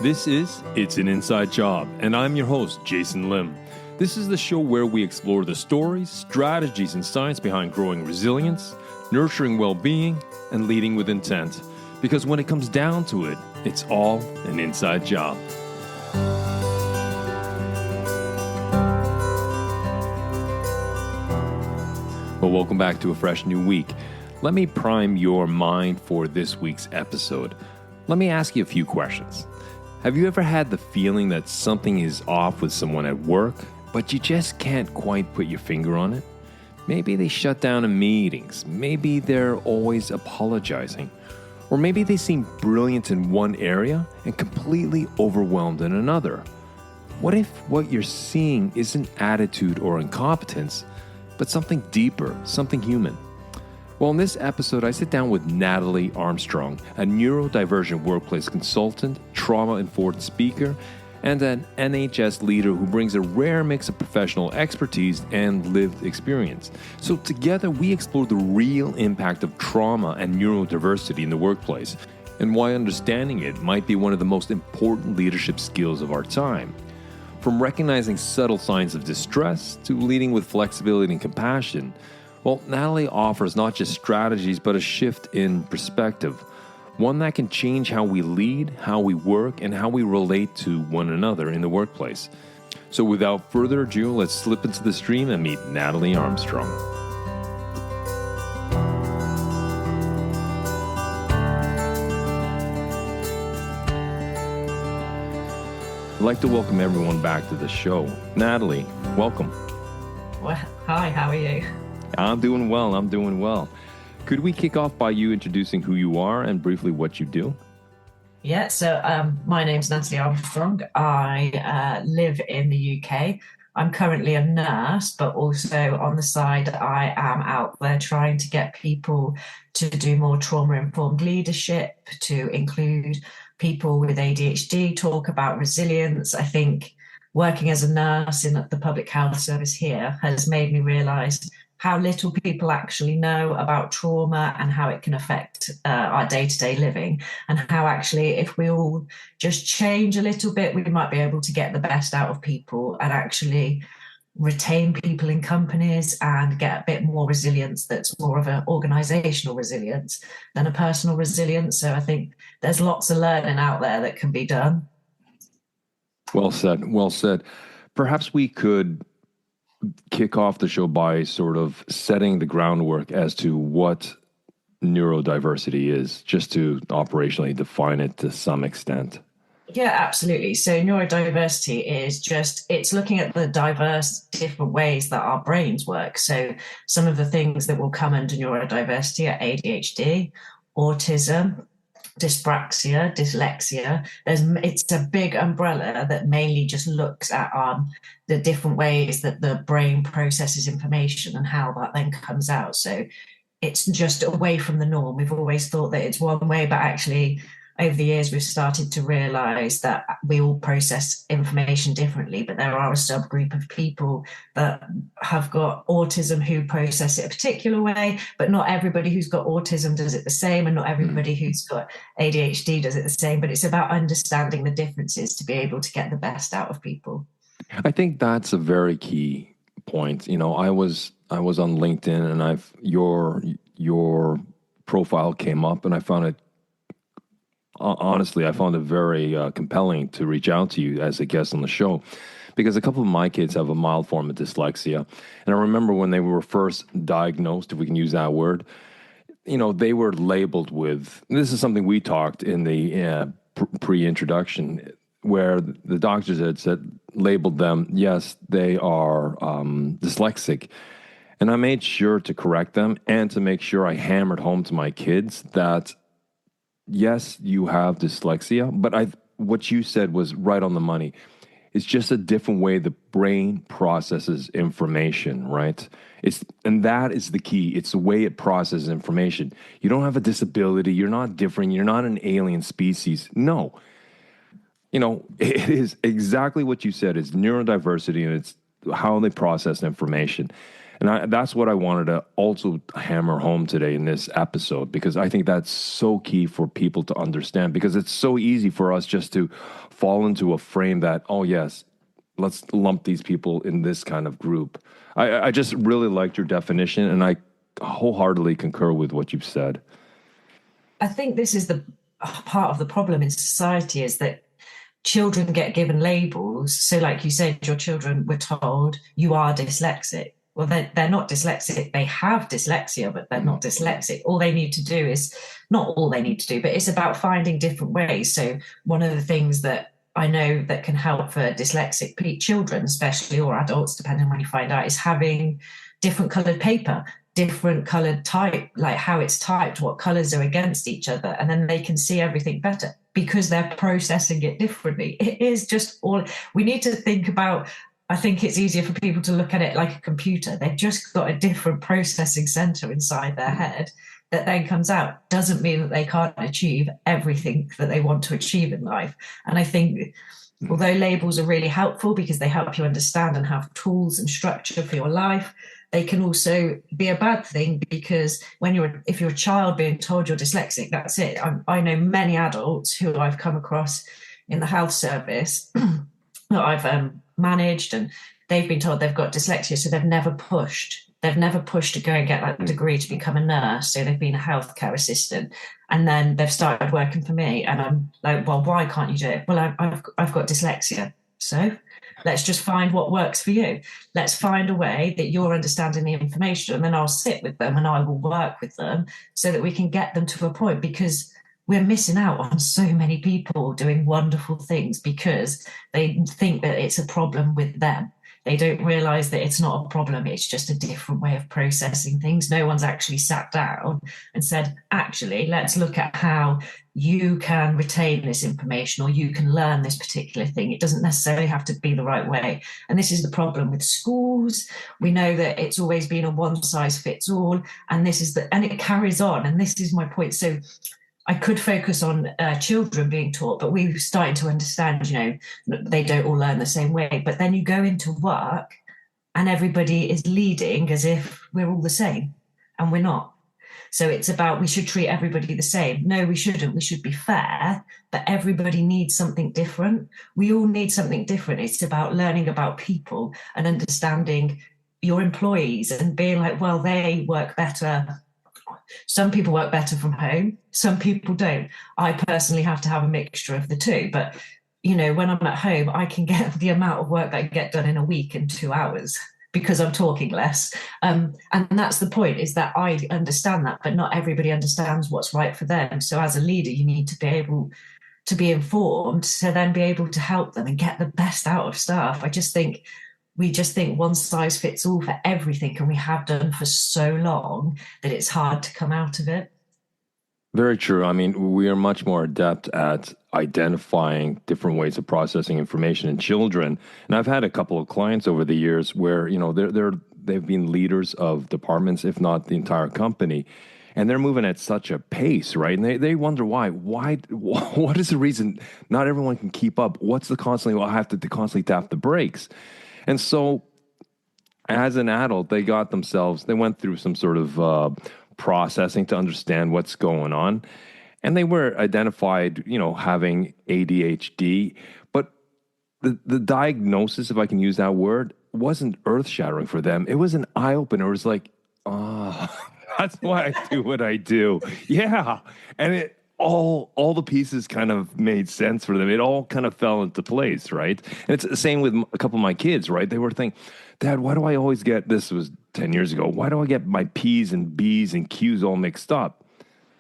This is It's an Inside Job, and I'm your host, Jason Lim. This is the show where we explore the stories, strategies, and science behind growing resilience, nurturing well-being, and leading with intent. Because when it comes down to it, it's all an inside job. Well, welcome back to a fresh new week. Let me prime your mind for this week's episode. Let me ask you a few questions. Have you ever had the feeling that something is off with someone at work, but you just can't quite put your finger on it? Maybe they shut down in meetings. Maybe they're always apologizing. Or maybe they seem brilliant in one area and completely overwhelmed in another. What if what you're seeing isn't attitude or incompetence, but something deeper, something human? Well, in this episode, I sit down with Natalie Armstrong, a neurodivergent workplace consultant, trauma-informed speaker, and an NHS leader who brings a rare mix of professional expertise and lived experience. So together, we explore the real impact of trauma and neurodiversity in the workplace, and why understanding it might be one of the most important leadership skills of our time. From recognizing subtle signs of distress to leading with flexibility and compassion, well, Natalie offers not just strategies, but a shift in perspective, one that can change how we lead, how we work, and how we relate to one another in the workplace. So without further ado, let's slip into the stream and meet Natalie Armstrong. I'd like to welcome everyone back to the show. Natalie, welcome. Well, hi, how are you? I'm doing well. Could we kick off by you introducing who you are and briefly what you do? Yeah, so my name's Natalie Armstrong. I live in the UK. I'm currently a nurse, but also on the side, I am out there trying to get people to do more trauma-informed leadership, to include people with ADHD, talk about resilience. I think working as a nurse in the public health service here has made me realise how little people actually know about trauma and how it can affect our day-to-day living, and how actually if we all just change a little bit, we might be able to get the best out of people and actually retain people in companies and get a bit more resilience that's more of an organisational resilience than a personal resilience. So I think there's lots of learning out there that can be done. Well said. Perhaps we could kick off the show by sort of setting the groundwork as to what neurodiversity is, just to operationally define it to some extent. Yeah, absolutely. So neurodiversity is it's looking at the diverse different ways that our brains work. So some of the things that will come under neurodiversity are ADHD, autism, dyspraxia, dyslexia. It's a big umbrella that mainly just looks at the different ways that the brain processes information and how that then comes out. So it's just away from the norm. We've always thought that it's one way, but actually over the years we've started to realise that we all process information differently, but there are a subgroup of people that have got autism who process it a particular way, but not everybody who's got autism does it the same, and not everybody who's got ADHD does it the same. But it's about understanding the differences to be able to get the best out of people. I think that's a very key point. You know, I was on LinkedIn, and your profile came up, and I found it honestly, I found it very compelling to reach out to you as a guest on the show, because a couple of my kids have a mild form of dyslexia. And I remember when they were first diagnosed, if we can use that word, you know, they were labeled with, this is something we talked in the pre-introduction, where the doctors had labeled them, yes, they are dyslexic. And I made sure to correct them and to make sure I hammered home to my kids that yes, you have dyslexia, but what you said was right on the money. It's just a different way the brain processes information, right? And that is the key. It's the way it processes information. You don't have a disability. You're not different. You're not an alien species. No. You know, it is exactly what you said. It's neurodiversity, and it's how they process information. And that's what I wanted to also hammer home today in this episode, because I think that's so key for people to understand, because it's so easy for us just to fall into a frame that, oh, yes, let's lump these people in this kind of group. I just really liked your definition, and I wholeheartedly concur with what you've said. I think this is the part of the problem in society, is that children get given labels. So like you said, your children were told you are dyslexic. Well, they're not dyslexic. They have dyslexia, but they're not dyslexic. All they need to do is, not all they need to do, but it's about finding different ways. So one of the things that I know that can help for dyslexic children, especially, or adults, depending on when you find out, is having different colored paper, different colored type, like how it's typed, what colors are against each other, and then they can see everything better because they're processing it differently. It is just all we need to think about. I think it's easier for people to look at it like a computer. They've just got a different processing center inside their head that then comes out. Doesn't mean that they can't achieve everything that they want to achieve in life. And I think although labels are really helpful because they help you understand and have tools and structure for your life, they can also be a bad thing, because if you're a child being told you're dyslexic, that's it. I know many adults who I've come across in the health service that I've managed, and they've been told they've got dyslexia, so they've never pushed to go and get that degree to become a nurse. So they've been a healthcare assistant, and then they've started working for me, and I'm like, well, why can't you do it? Well, I've got dyslexia, so let's just find what works for you. Let's find a way that you're understanding the information, and then I'll sit with them and I will work with them so that we can get them to a point, because we're missing out on so many people doing wonderful things because they think that it's a problem with them. They don't realize that it's not a problem. It's just a different way of processing things. No one's actually sat down and said, actually, let's look at how you can retain this information or you can learn this particular thing. It doesn't necessarily have to be the right way. And this is the problem with schools. We know that it's always been a one size fits all, and and it carries on. And this is my point. So I could focus on children being taught, but we're starting to understand, they don't all learn the same way. But then you go into work and everybody is leading as if we're all the same, and we're not. So it's about, we should treat everybody the same. No, we shouldn't. We should be fair, but everybody needs something different. We all need something different. It's about learning about people and understanding your employees and being like, well, they work better. Some people work better from home. Some people don't. I personally have to have a mixture of the two. But, when I'm at home, I can get the amount of work that I get done in a week in 2 hours because I'm talking less. And that's the point, is that I understand that, but not everybody understands what's right for them. So as a leader, you need to be able to be informed to then be able to help them and get the best out of staff. We just think one size fits all for everything, and we have done for so long that it's hard to come out of it. Very true. I mean, we are much more adept at identifying different ways of processing information in children. And I've had a couple of clients over the years where, they've been leaders of departments, if not the entire company, and they're moving at such a pace, right? And they wonder why. What is the reason not everyone can keep up? What's the constantly, I have to constantly tap the brakes. And so as an adult, they went through some sort of processing to understand what's going on. And they were identified, having ADHD. But the diagnosis, if I can use that word, wasn't earth-shattering for them. It was an eye-opener. It was like, that's why I do what I do. Yeah. And all the pieces kind of made sense for them. It all kind of fell into place, right? And it's the same with a couple of my kids, right? They were thinking, Dad, why do I always get, this was 10 years ago, why do I get my P's and B's and Q's all mixed up?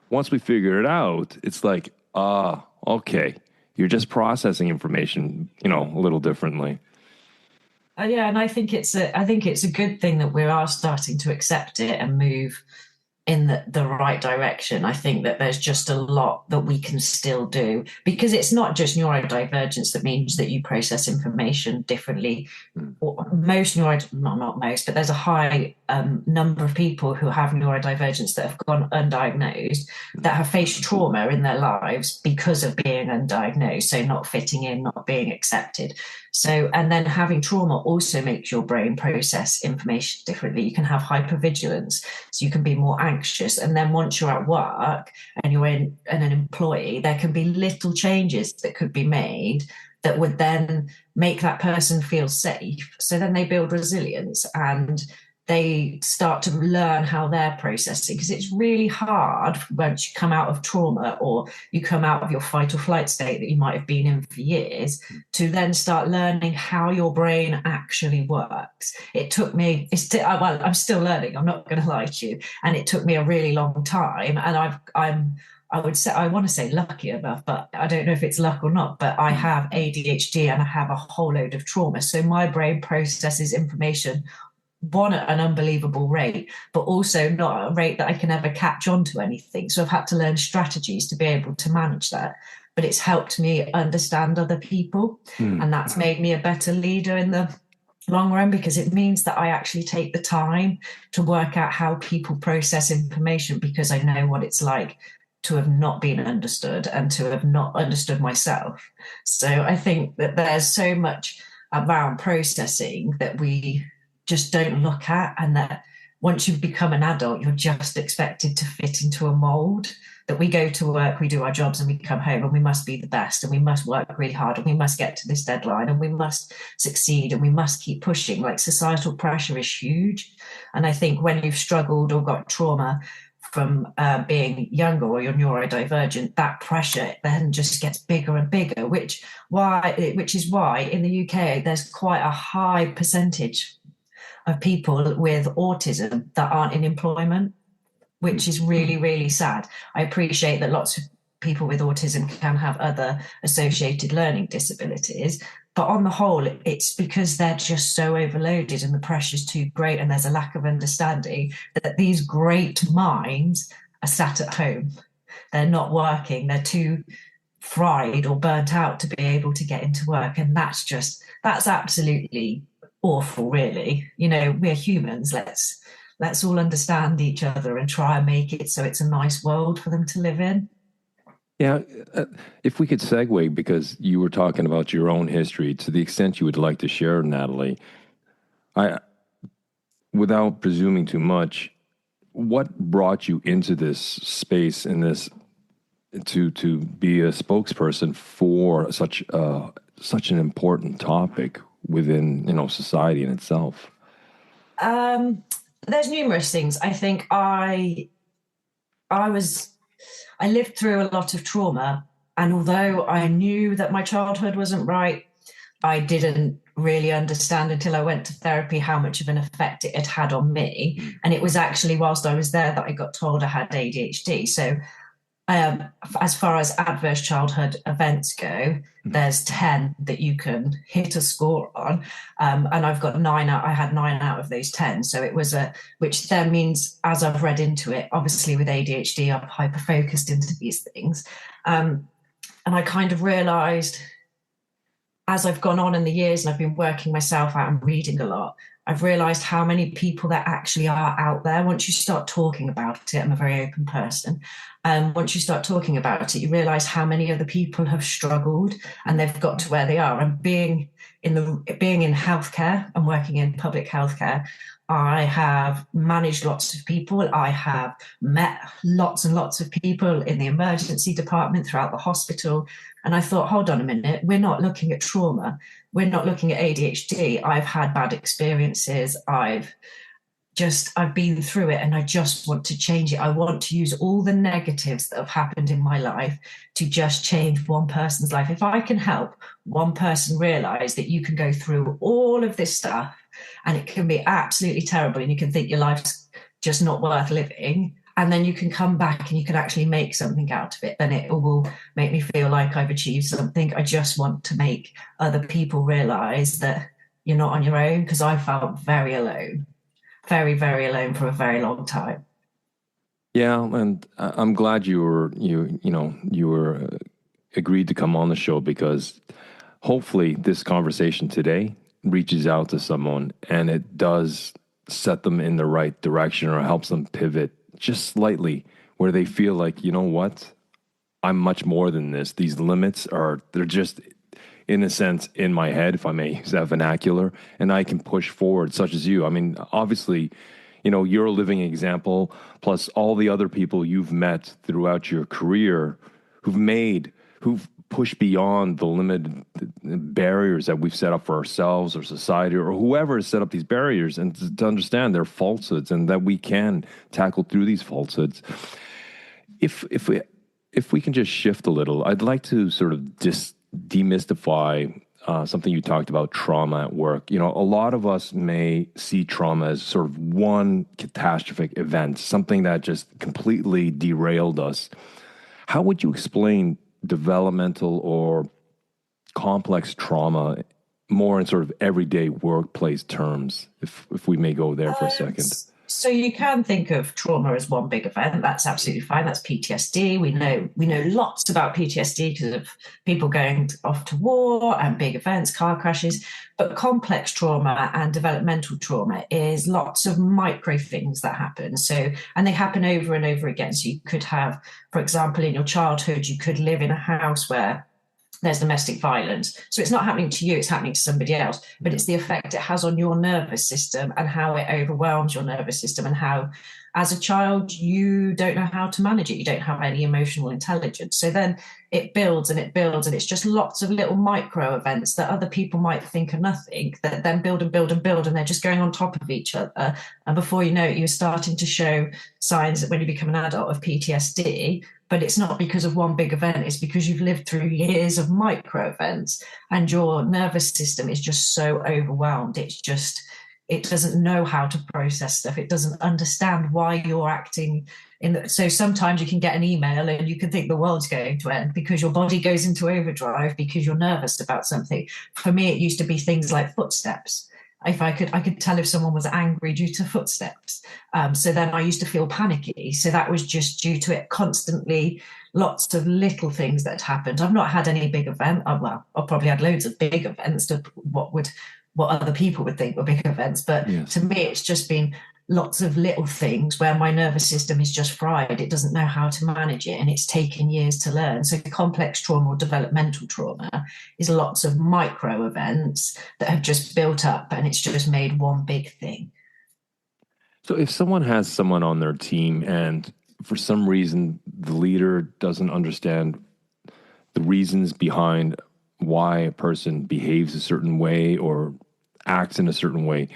Once we figure it out, it's like, okay, you're just processing information, a little differently. Yeah, and I think it's a good thing that we are starting to accept it and move in the right direction. I think that there's just a lot that we can still do, because it's not just neurodivergence that means that you process information differently. Most not most, but there's a high number of people who have neurodivergence that have gone undiagnosed, that have faced trauma in their lives because of being undiagnosed, so not fitting in, not being accepted. So, and then having trauma also makes your brain process information differently. You can have hypervigilance, so you can be more anxious. And then once you're at work and you're in an employee, there can be little changes that could be made that would then make that person feel safe. So then they build resilience and they start to learn how they're processing, because it's really hard once you come out of trauma or you come out of your fight or flight state that you might have been in for years, to then start learning how your brain actually works. It took me, I'm still learning, I'm not going to lie to you, and it took me a really long time, and I would say, I want to say lucky enough, but I don't know if it's luck or not, but I have ADHD and I have a whole load of trauma. So my brain processes information, one, at an unbelievable rate, but also not at a rate that I can ever catch on to anything. So I've had to learn strategies to be able to manage that. But it's helped me understand other people. And that's made me a better leader in the long run, because it means that I actually take the time to work out how people process information, because I know what it's like to have not been understood and to have not understood myself. So I think that there's so much around processing that we just don't look at, and that once you've become an adult, you're just expected to fit into a mold, that we go to work, we do our jobs, and we come home and we must be the best, and we must work really hard, and we must get to this deadline, and we must succeed, and we must keep pushing. Like, societal pressure is huge. And I think when you've struggled or got trauma from being younger, or you're neurodivergent, that pressure then just gets bigger and bigger, which is why in the UK there's quite a high percentage of people with autism that aren't in employment, which is really, really sad. I appreciate that lots of people with autism can have other associated learning disabilities, but on the whole, it's because they're just so overloaded and the pressure's too great, and there's a lack of understanding that these great minds are sat at home. They're not working. They're too fried or burnt out to be able to get into work. And that's absolutely awful, really. You know, we're humans. Let's all understand each other and try and make it so it's a nice world for them to live in. Yeah, if we could segue, because you were talking about your own history, to the extent you would like to share, Natalie, without presuming too much, what brought you into this space, in this, to be a spokesperson for such an important topic within society in itself? There's numerous things. I think I lived through a lot of trauma, and although I knew that my childhood wasn't right, I didn't really understand until I went to therapy how much of an effect it had had on me. And it was actually whilst I was there that I got told I had ADHD. So as far as adverse childhood events go, there's 10 that you can hit a score on. And I've got 9 out. I had 9 out of those 10. So it was which then means, as I've read into it, obviously with ADHD, I'm hyper focused into these things. And I kind of realized, as I've gone on in the years and I've been working myself out and reading a lot, I've realized how many people there actually are out there. Once you start talking about it, I'm a very open person. Once you start talking about it, you realize how many other people have struggled and they've got to where they are. And being in healthcare and working in public healthcare, I have managed lots of people. I have met lots and lots of people in the emergency department, throughout the hospital. And I thought, hold on a minute, we're not looking at trauma. We're not looking at ADHD. I've had bad experiences. I've been through it, and I just want to change it. I want to use all the negatives that have happened in my life to just change one person's life. If I can help one person realize that you can go through all of this stuff and it can be absolutely terrible and you can think your life's just not worth living, and then you can come back and you can actually make something out of it, then it will make me feel like I've achieved something. I just want to make other people realize that you're not on your own, because I felt very alone. Very, very alone for a very long time. Yeah, and I'm glad you were agreed to come on the show because hopefully this conversation today reaches out to someone and it does set them in the right direction or helps them pivot just slightly where they feel like, you know what? I'm much more than this. These limits they're just in a sense in my head, if I may use that vernacular, and I can push forward, such as you. I mean, obviously, you're a living example, plus all the other people you've met throughout your career who've pushed beyond the limited barriers that we've set up for ourselves or society or whoever has set up these barriers, and to understand their falsehoods and that we can tackle through these falsehoods. If we can just shift a little, I'd like to sort of demystify something you talked about, trauma at work. A lot of us may see trauma as sort of one catastrophic event, something that just completely derailed us. How would you explain developmental or complex trauma more in sort of everyday workplace terms, if we may go there for a second? So you can think of trauma as one big event. That's absolutely fine. That's PTSD. We know lots about PTSD because of people going off to war and big events, car crashes. But complex trauma and developmental trauma is lots of micro things that happen. So, and they happen over and over again. So you could have, for example, in your childhood, you could live in a house where there's domestic violence. So it's not happening to you, it's happening to somebody else, but it's the effect it has on your nervous system and how it overwhelms your nervous system and how, as a child, you don't know how to manage it. You don't have any emotional intelligence. So then it builds and it builds, and it's just lots of little micro events that other people might think are nothing that then build and build and build, and they're just going on top of each other. And before you know it, you're starting to show signs that when you become an adult of PTSD. But it's not because of one big event, it's because you've lived through years of micro events and your nervous system is just so overwhelmed. It doesn't know how to process stuff. It doesn't understand why you're acting so sometimes you can get an email and you can think the world's going to end because your body goes into overdrive because you're nervous about something. For me, it used to be things like footsteps. If I could tell if someone was angry due to footsteps. So then I used to feel panicky. So that was just due to it constantly, lots of little things that happened. I've not had any big event. Well, I've probably had loads of big events to what other people would think were big events. But yes, to me, it's just been lots of little things where my nervous system is just fried. It doesn't know how to manage it, and it's taken years to learn. So complex trauma or developmental trauma is lots of micro events that have just built up, and it's just made one big thing. So if someone has someone on their team and for some reason the leader doesn't understand the reasons behind why a person behaves a certain way or acts in a certain way,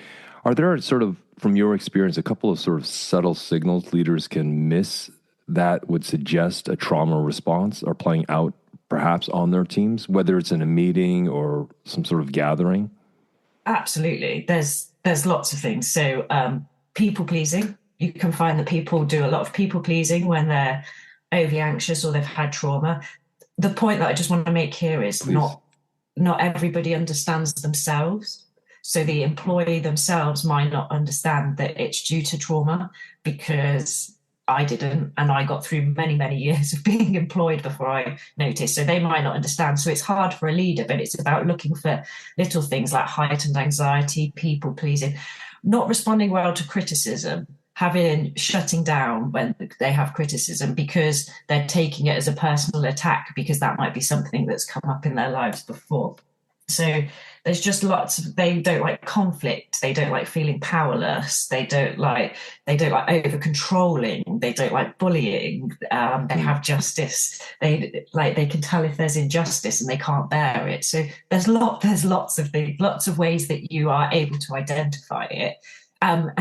are there sort of, from your experience, a couple of sort of subtle signals leaders can miss that would suggest a trauma response are playing out perhaps on their teams, whether it's in a meeting or some sort of gathering? Absolutely. There's lots of things. So people pleasing, you can find that people do a lot of people pleasing when they're overly anxious or they've had trauma. The point that I just want to make here is not everybody understands themselves. So the employee themselves might not understand that it's due to trauma, because I didn't, and I got through many, many years of being employed before I noticed. So they might not understand. So it's hard for a leader, but it's about looking for little things like heightened anxiety, people pleasing, not responding well to criticism, shutting down when they have criticism because they're taking it as a personal attack, because that might be something that's come up in their lives before. So there's just they don't like conflict. They don't like feeling powerless. They don't like over controlling. They don't like bullying. They have justice. They can tell if there's injustice and they can't bear it. So there's lots of things, lots of ways that you are able to identify it. And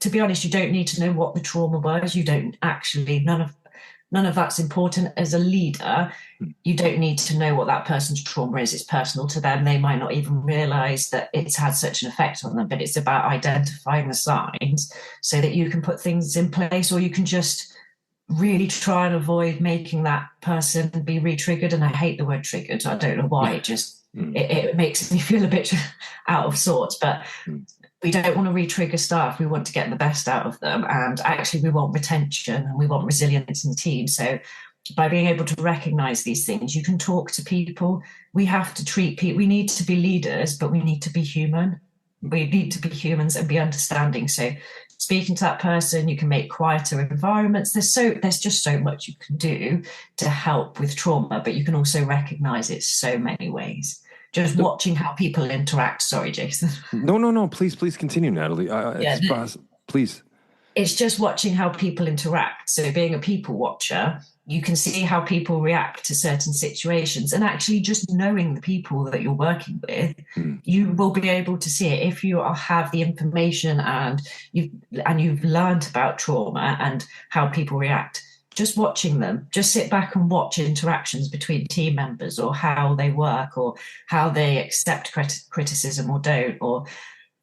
to be honest, you don't need to know what the trauma was. You don't actually, none of that's important as a leader. You don't need to know what that person's trauma is. It's personal to them. They might not even realize that it's had such an effect on them, but it's about identifying the signs so that you can put things in place, or you can just really try and avoid making that person be re-triggered. And I hate the word triggered. I don't know why. It makes me feel a bit out of sorts, but we don't want to re-trigger staff. We want to get the best out of them. And actually, we want retention and we want resilience in the team. So by being able to recognize these things, you can talk to people. We have to treat people. We need to be leaders, but we need to be human. We need to be humans and be understanding. So speaking to that person, you can make quieter environments. There's just so much you can do to help with trauma, but you can also recognize it so many ways. Just watching how people interact. Sorry, Jason. No. Please continue, Natalie. Please. It's just watching how people interact. So being a people watcher, you can see how people react to certain situations, and actually just knowing the people that you're working with, you will be able to see it if you have the information and you've learned about trauma and how people react. Just watching them, just sit back and watch interactions between team members, or how they work, or how they accept criticism or don't, or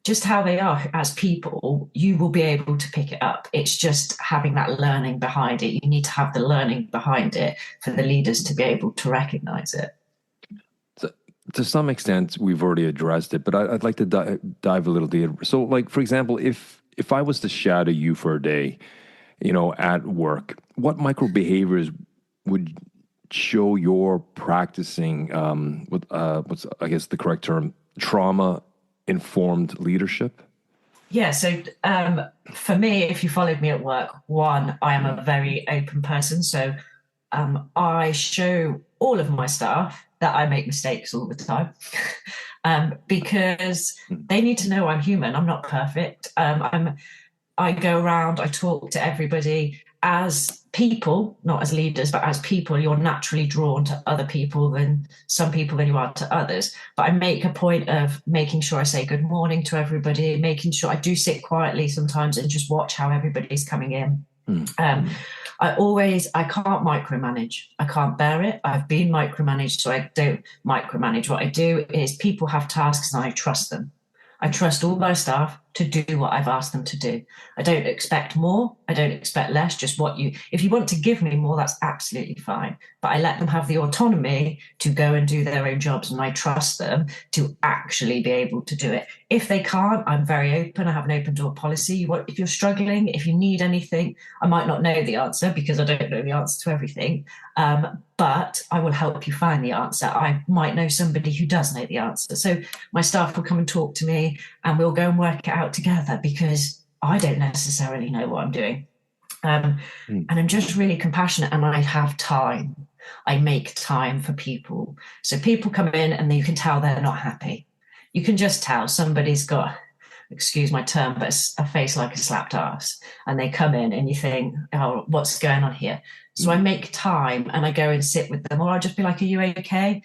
just how they are as people. You will be able to pick it up. It's just having that learning behind it. You need to have the learning behind it for the leaders to be able to recognize it. So, to some extent, we've already addressed it, but I'd like to dive a little deeper. So, like, for example, if I was to shadow you for a day, at work, what micro behaviors would show you're practicing what's, I guess, the correct term, trauma-informed leadership? Yeah, so for me, if you followed me at work, one, I am a very open person. So I show all of my staff that I make mistakes all the time because they need to know I'm human. I'm not perfect. I go around, I talk to everybody as people, not as leaders, but as people. You're naturally drawn to other people than some people than you are to others. But I make a point of making sure I say good morning to everybody, making sure I do sit quietly sometimes and just watch how everybody's coming in. I can't micromanage. I can't bear it. I've been micromanaged, so I don't micromanage. What I do is people have tasks and I trust them. I trust all my staff to do what I've asked them to do. I don't expect more. I don't expect less. Just if you want to give me more, that's absolutely fine. But I let them have the autonomy to go and do their own jobs, and I trust them to actually be able to do it. If they can't, I'm very open. I have an open door policy. If you're struggling, if you need anything, I might not know the answer because I don't know the answer to everything. But I will help you find the answer. I might know somebody who does know the answer. So my staff will come and talk to me and we'll go and work it out together because I don't necessarily know what I'm doing. And I'm just really compassionate and I have time. I make time for people. So people come in and you can tell they're not happy. You can just tell somebody's got, excuse my term, but a face like a slapped ass. And they come in and you think, oh, what's going on here? So I make time and I go and sit with them, or I'll just be like, are you okay?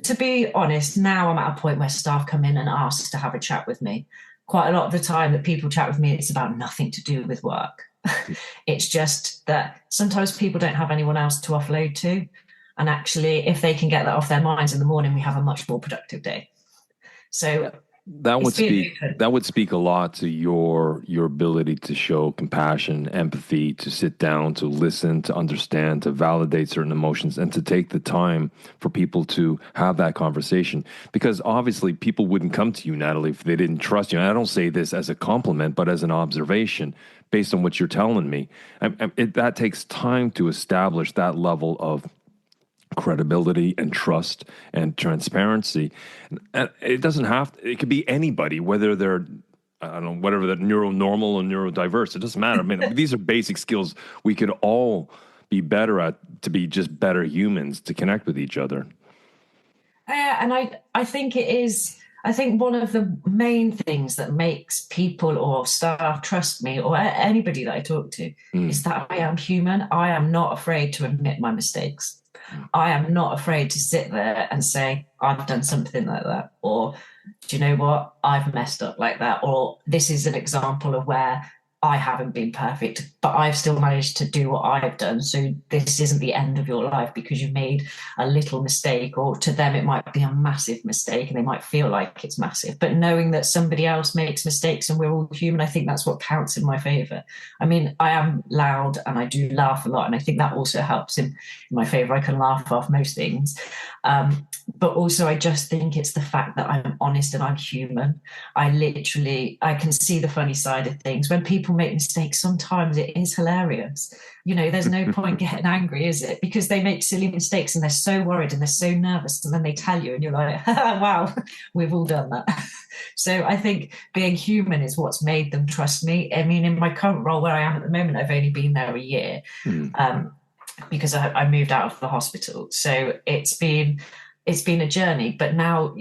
To be honest, now I'm at a point where staff come in and ask to have a chat with me. Quite a lot of the time that people chat with me, it's about nothing to do with work. It's just that sometimes people don't have anyone else to offload to. And actually, if they can get that off their minds in the morning, we have a much more productive day. So that would speak a lot to your ability to show compassion, empathy, to sit down, to listen, to understand, to validate certain emotions, and to take the time for people to have that conversation. Because obviously people wouldn't come to you, Natalie, if they didn't trust you. And I don't say this as a compliment, but as an observation based on what you're telling me. That takes time to establish that level of credibility and trust and transparency. And it doesn't have to, it could be anybody, whether they're, I don't know, whatever, they're neuronormal or neurodiverse. It doesn't matter. I mean, these are basic skills we could all be better at to be just better humans, to connect with each other. And I think it is, I think one of the main things that makes people or staff trust me or anybody that I talk to is that I am human. I am not afraid to admit my mistakes. I am not afraid to sit there and say, I've done something like that. Or, do you know what? I've messed up like that. Or this is an example of where I haven't been perfect, but I've still managed to do what I've done. So this isn't the end of your life because you made a little mistake, or to them, it might be a massive mistake and they might feel like it's massive. But knowing that somebody else makes mistakes and we're all human, I think that's what counts in my favor. I mean, I am loud and I do laugh a lot. And I think that also helps in my favor. I can laugh off most things. But also, I just think it's the fact that I'm honest and I'm human. I can see the funny side of things. When people make mistakes, sometimes it is hilarious. There's no point getting angry, is it? Because they make silly mistakes and they're so worried and they're so nervous. And then they tell you and you're like, wow, we've all done that. So I think being human is what's made them trust me. I mean, in my current role where I am at the moment, I've only been there a year because I moved out of the hospital. So it's been a journey. But now,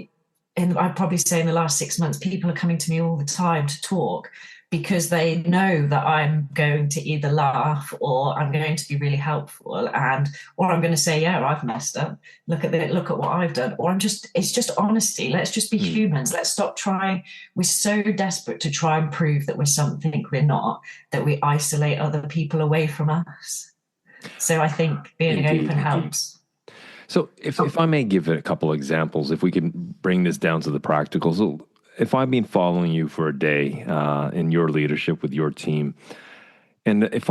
I'd probably say in the last 6 months, people are coming to me all the time to talk because they know that I'm going to either laugh or I'm going to be really helpful, or I'm going to say, yeah, I've messed up. Look at what I've done. Or it's just honesty. Let's just be humans. Let's stop trying. We're so desperate to try and prove that we're something we're not, that we isolate other people away from us. So I think being open helps. So if I may give a couple of examples, if we can bring this down to the practical. So if I've been following you for a day in your leadership with your team, and if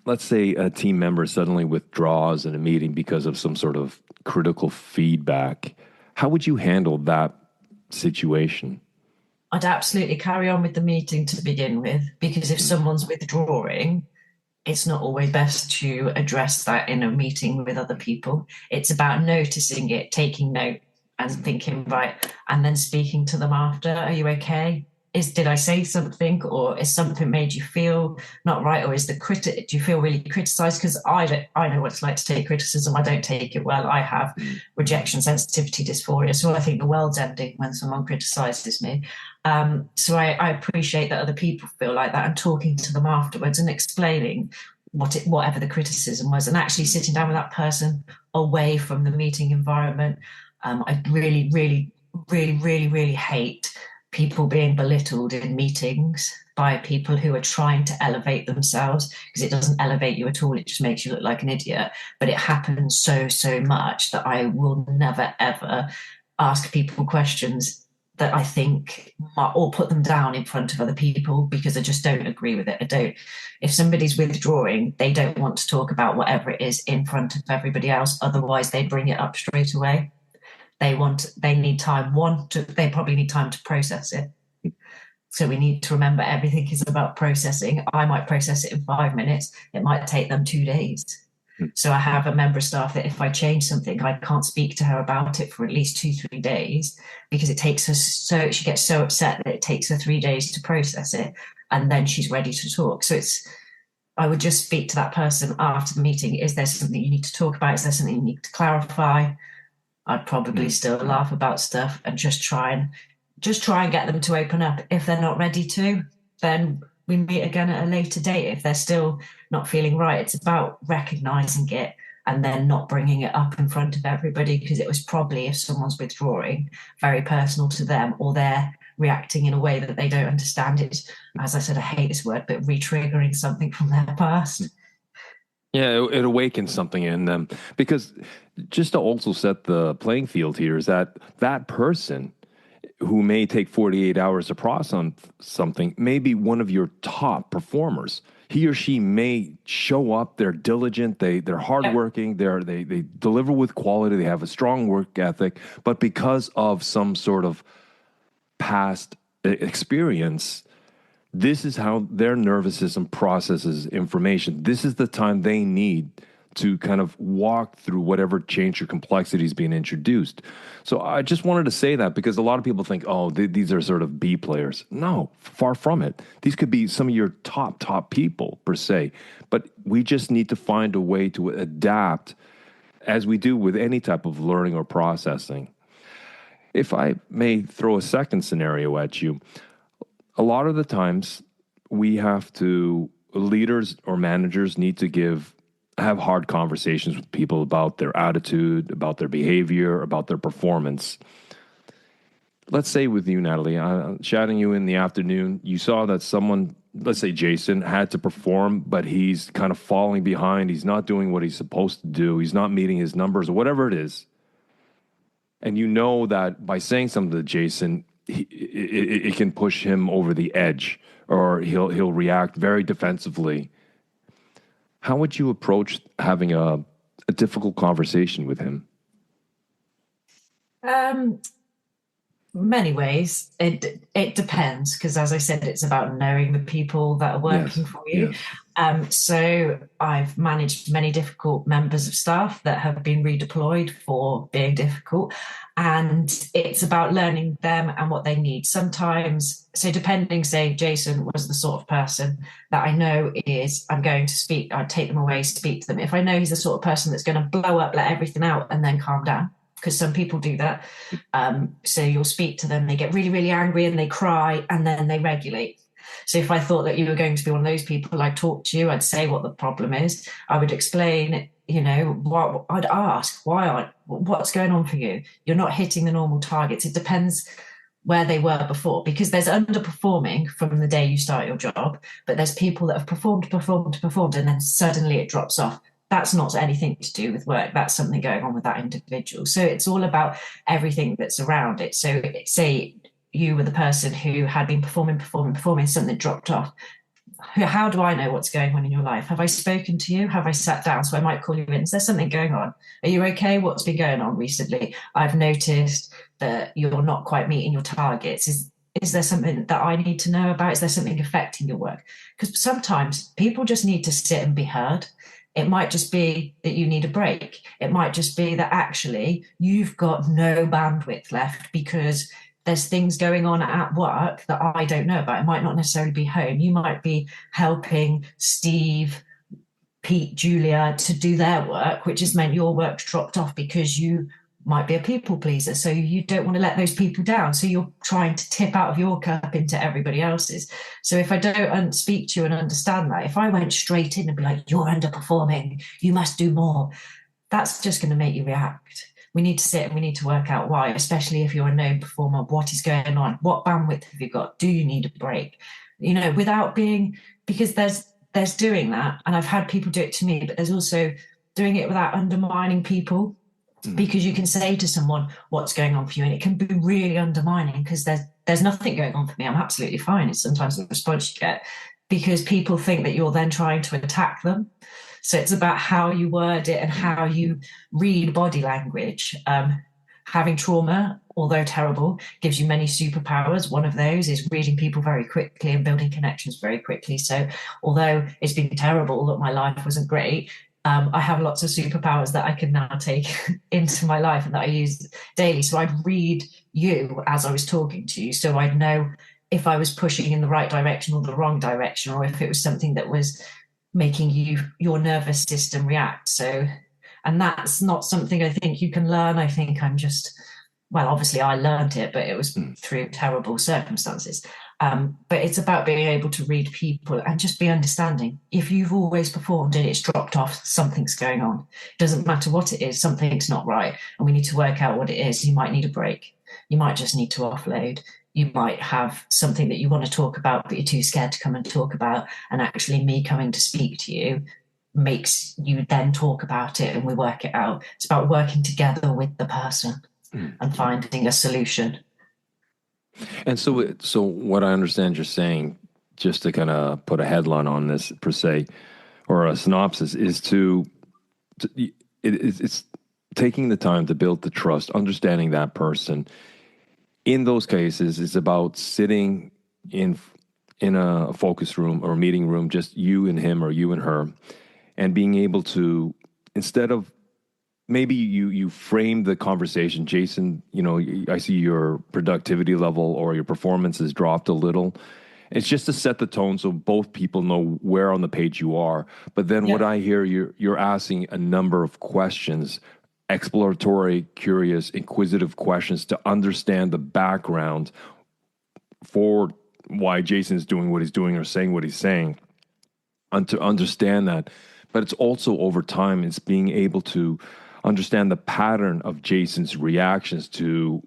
let's say a team member suddenly withdraws in a meeting because of some sort of critical feedback, how would you handle that situation? I'd absolutely carry on with the meeting to begin with, because if someone's withdrawing, it's not always best to address that in a meeting with other people. It's about noticing it, taking note and thinking, right, and then speaking to them after. Are you okay? Did I say something, or is something made you feel not right, or do you feel really criticized? Because I know what it's like to take criticism. I don't take it well. I have rejection sensitivity dysphoria, so I think the world's ending when someone criticizes me. So I appreciate that other people feel like that, and talking to them afterwards and explaining whatever the criticism was, and actually sitting down with that person away from the meeting environment. I really, really, really, really, really hate people being belittled in meetings by people who are trying to elevate themselves, because it doesn't elevate you at all. It just makes you look like an idiot. But it happens so much that I will never, ever ask people questions that I think, or put them down in front of other people, because I just don't agree with it. If somebody's withdrawing, they don't want to talk about whatever it is in front of everybody else. Otherwise, they bring it up straight away. They need time. They probably need time to process it. So we need to remember everything is about processing. I might process it in 5 minutes. It might take them 2 days. So I have a member of staff that if I change something, I can't speak to her about it for at least 2-3 days, because it takes her she gets so upset that it takes her 3 days to process it, and then she's ready to talk. So I would just speak to that person after the meeting. Is there something you need to talk about? Is there something you need to clarify? I'd probably still laugh about stuff and just try and get them to open up. If they're not ready to, then we meet again at a later date. If they're still not feeling right, it's about recognizing it and then not bringing it up in front of everybody, because it was probably, if someone's withdrawing, very personal to them, or they're reacting in a way that they don't understand. It, as I said, I hate this word, but re-triggering something from their past. Yeah, it awakens something in them. Because just to also set the playing field here is that person who may take 48 hours to process on something may be one of your top performers. He or she may show up, they're diligent, they're hardworking, they deliver with quality, they have a strong work ethic, but because of some sort of past experience, this is how their nervous system processes information. This is the time they need to kind of walk through whatever change or complexity is being introduced. So I just wanted to say that, because a lot of people think, oh, these are sort of B players. No, far from it. These could be some of your top people per se. But we just need to find a way to adapt, as we do with any type of learning or processing. If I may throw a second scenario at you, a lot of the times leaders or managers need to have hard conversations with people about their attitude, about their behavior, about their performance. Let's say with you, Natalie, chatting you in the afternoon, you saw that someone let's say Jason had to perform, but he's kind of falling behind. He's not doing what he's supposed to do. He's not meeting his numbers or whatever it is. And you know that by saying something to Jason, it can push him over the edge, or he'll react very defensively. How would you approach having a difficult conversation with him? Many ways. It depends, because as I said, it's about knowing the people that are working for you. So I've managed many difficult members of staff that have been redeployed for being difficult, and it's about learning them and what they need. Sometimes, so depending, say Jason was the sort of person that I know I'm going to speak, I'd take them away, speak to them. If I know he's the sort of person that's going to blow up, let everything out, and then calm down, because some people do that. So you'll speak to them, they get really, really angry and they cry, and then they regulate. So if I thought that you were going to be one of those people, I'd talk to you, I'd say what the problem is, I would explain, what I'd ask, what's going on for you? You're not hitting the normal targets. It depends where they were before, because there's underperforming from the day you start your job, but there's people that have performed, and then suddenly it drops off. That's not anything to do with work. That's something going on with that individual. So it's all about everything that's around it. So say you were the person who had been performing, something dropped off. How do I know what's going on in your life? Have I spoken to you? Have I sat down? So I might call you in. Is there something going on? Are you okay? What's been going on recently? I've noticed that you're not quite meeting your targets. Is there something that I need to know about? Is there something affecting your work? Because sometimes people just need to sit and be heard. It might just be that you need a break. It might just be that actually you've got no bandwidth left because there's things going on at work that I don't know about. It might not necessarily be home. You might be helping Steve, Pete, Julia to do their work, which has meant your work's dropped off because you might be a people pleaser. So you don't want to let those people down. So you're trying to tip out of your cup into everybody else's. So if I don't speak to you and understand that, if I went straight in and be like, you're underperforming, you must do more, that's just going to make you react. We need to sit and we need to work out why, especially if you're a known performer. What is going on? What bandwidth have you got? Do you need a break? Without being, because there's doing that. And I've had people do it to me, but there's also doing it without undermining people. Because you can say to someone what's going on for you, and it can be really undermining because there's nothing going on for me. I'm absolutely fine. It's sometimes the response you get because people think that you're then trying to attack them. So it's about how you word it and how you read body language. Having trauma, although terrible, gives you many superpowers. One of those is reading people very quickly and building connections very quickly. So although it's been terrible that my life wasn't great, I have lots of superpowers that I can now take into my life and that I use daily. So I'd read you as I was talking to you. So I'd know if I was pushing in the right direction or the wrong direction, or if it was something that was making your nervous system react. So, and that's not something I think you can learn. I think obviously I learned it, but it was through terrible circumstances. But it's about being able to read people and just be understanding. If you've always performed and it's dropped off, something's going on. It doesn't matter what it is, something's not right. And we need to work out what it is. You might need a break. You might just need to offload. You might have something that you want to talk about, but you're too scared to come and talk about. And actually me coming to speak to you makes you then talk about it and we work it out. It's about working together with the person and finding a solution. And so what I understand you're saying, just to kind of put a headline on this per se, or a synopsis, is it's taking the time to build the trust, understanding that person. In those cases, it's about sitting in a focus room or a meeting room, just you and him or you and her, and being able to, instead of, maybe you frame the conversation, Jason, I see your productivity level or your performance has dropped a little. It's just to set the tone so both people know where on the page you are. But then what I hear, you're asking a number of questions, exploratory, curious, inquisitive questions to understand the background for why Jason's doing what he's doing or saying what he's saying, and to understand that. But it's also over time, it's being able to understand the pattern of Jason's reactions to,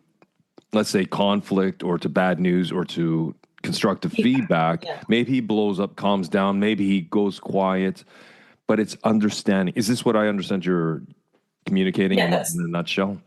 let's say, conflict or to bad news or to constructive feedback. Yeah. Maybe he blows up, calms down. Maybe he goes quiet. But it's understanding. Is this what I understand you're communicating in a nutshell?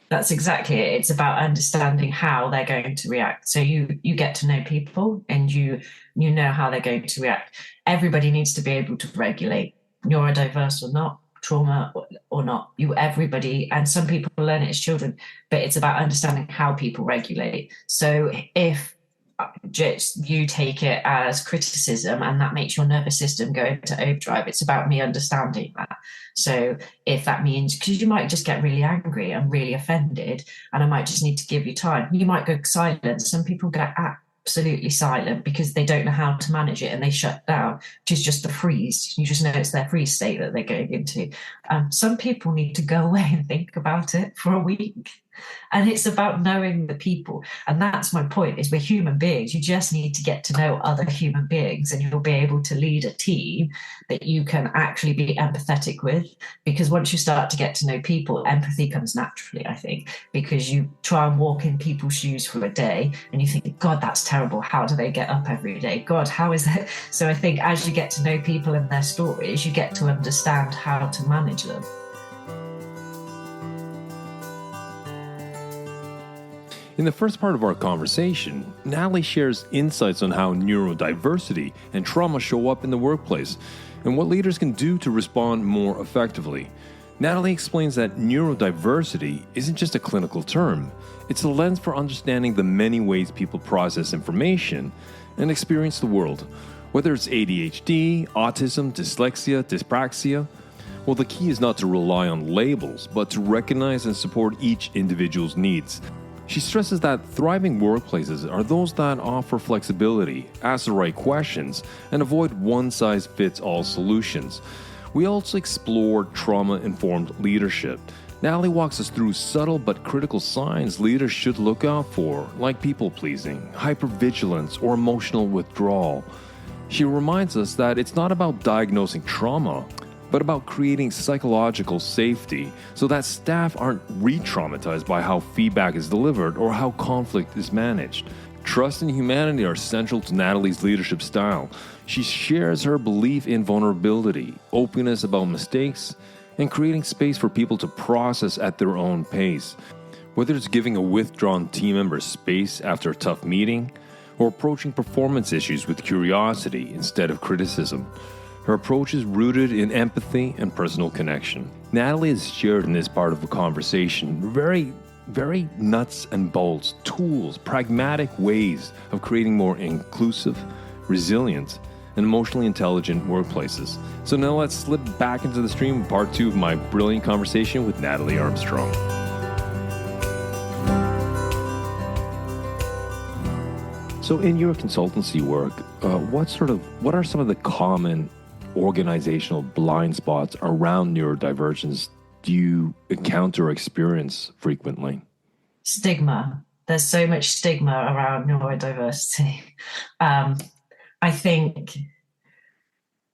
That's exactly it. It's about understanding how they're going to react. So you get to know people and you know how they're going to react. Everybody needs to be able to regulate, neurodiverse or not, trauma or not. Everybody, and some people learn it as children, but it's about understanding how people regulate. So if just you take it as criticism and that makes your nervous system go into overdrive, it's about me understanding that. So if that means, because you might just get really angry and really offended, and I might just need to give you time. You might go silent. Some people get absolutely silent because they don't know how to manage it and they shut down, which is just a freeze. You just know it's their freeze state that they're going into. Some people need to go away and think about it for a week. And it's about knowing the people. And that's my point, is we're human beings. You just need to get to know other human beings and you'll be able to lead a team that you can actually be empathetic with. Because once you start to get to know people, empathy comes naturally, I think, because you try and walk in people's shoes for a day and you think, God, that's terrible. How do they get up every day? God, how is that? So I think as you get to know people and their stories, you get to understand how to manage them. In the first part of our conversation, Natalie shares insights on how neurodiversity and trauma show up in the workplace and what leaders can do to respond more effectively. Natalie explains that neurodiversity isn't just a clinical term, it's a lens for understanding the many ways people process information and experience the world. Whether it's ADHD, autism, dyslexia, dyspraxia, well, the key is not to rely on labels, but to recognize and support each individual's needs. She stresses that thriving workplaces are those that offer flexibility, ask the right questions, and avoid one-size-fits-all solutions. We also explore trauma-informed leadership. Natalie walks us through subtle but critical signs leaders should look out for, like people-pleasing, hypervigilance, or emotional withdrawal. She reminds us that it's not about diagnosing trauma, but about creating psychological safety so that staff aren't re-traumatized by how feedback is delivered or how conflict is managed. Trust and humanity are central to Natalie's leadership style. She shares her belief in vulnerability, openness about mistakes, and creating space for people to process at their own pace. Whether it's giving a withdrawn team member space after a tough meeting, or approaching performance issues with curiosity instead of criticism, her approach is rooted in empathy and personal connection. Natalie has shared in this part of the conversation very nuts and bolts, tools, pragmatic ways of creating more inclusive, resilient, and emotionally intelligent workplaces. So now let's slip back into the stream of part 2 of my brilliant conversation with Natalie Armstrong. So in your consultancy work, what are some of the common organizational blind spots around neurodivergence do you encounter or experience frequently? Stigma. There's so much stigma around neurodiversity. I think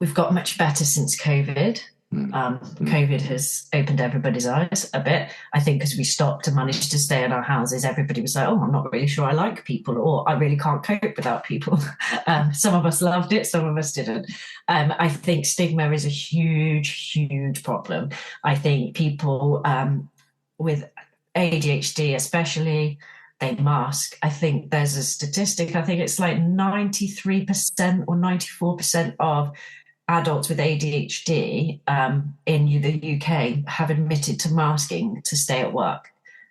we've got much better since COVID. COVID has opened everybody's eyes a bit. I think as we stopped and managed to stay in our houses, everybody was like, oh, I'm not really sure I like people, or I really can't cope without people. Some of us loved it, some of us didn't. I think stigma is a huge problem. I think people with ADHD especially, they mask. I think there's a statistic, I think it's like 93% or 94% of adults with ADHD in the UK have admitted to masking to stay at work.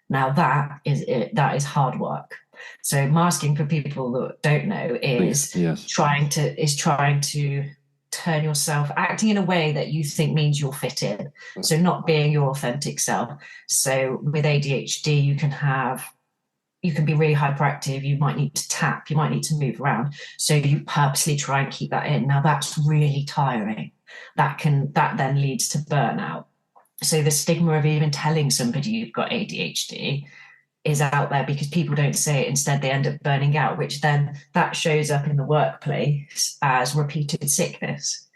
Now that is hard work. So masking, for people that don't know, is trying to turn yourself, acting in a way that you think means you'll fit in. So not being your authentic self. So with ADHD, you can be really hyperactive. You might need to tap, you might need to move around. So you purposely try and keep that in. Now that's really tiring. That then leads to burnout. So the stigma of even telling somebody you've got ADHD is out there because people don't say it. Instead, they end up burning out, which then that shows up in the workplace as repeated sickness,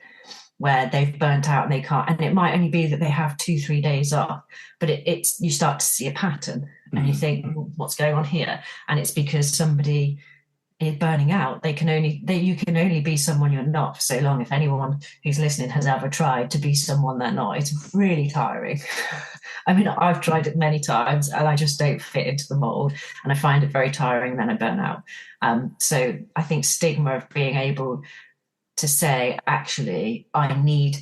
where they've burnt out and they can't. And it might only be that they have 2-3 days off, but you start to see a pattern and you think, what's going on here? And it's because somebody burning out. You can only be someone you're not for so long. If anyone who's listening has ever tried to be someone they're not, it's really tiring. I mean, I've tried it many times and I just don't fit into the mold, and I find it very tiring, then I burn out. So I think stigma of being able to say, actually, I need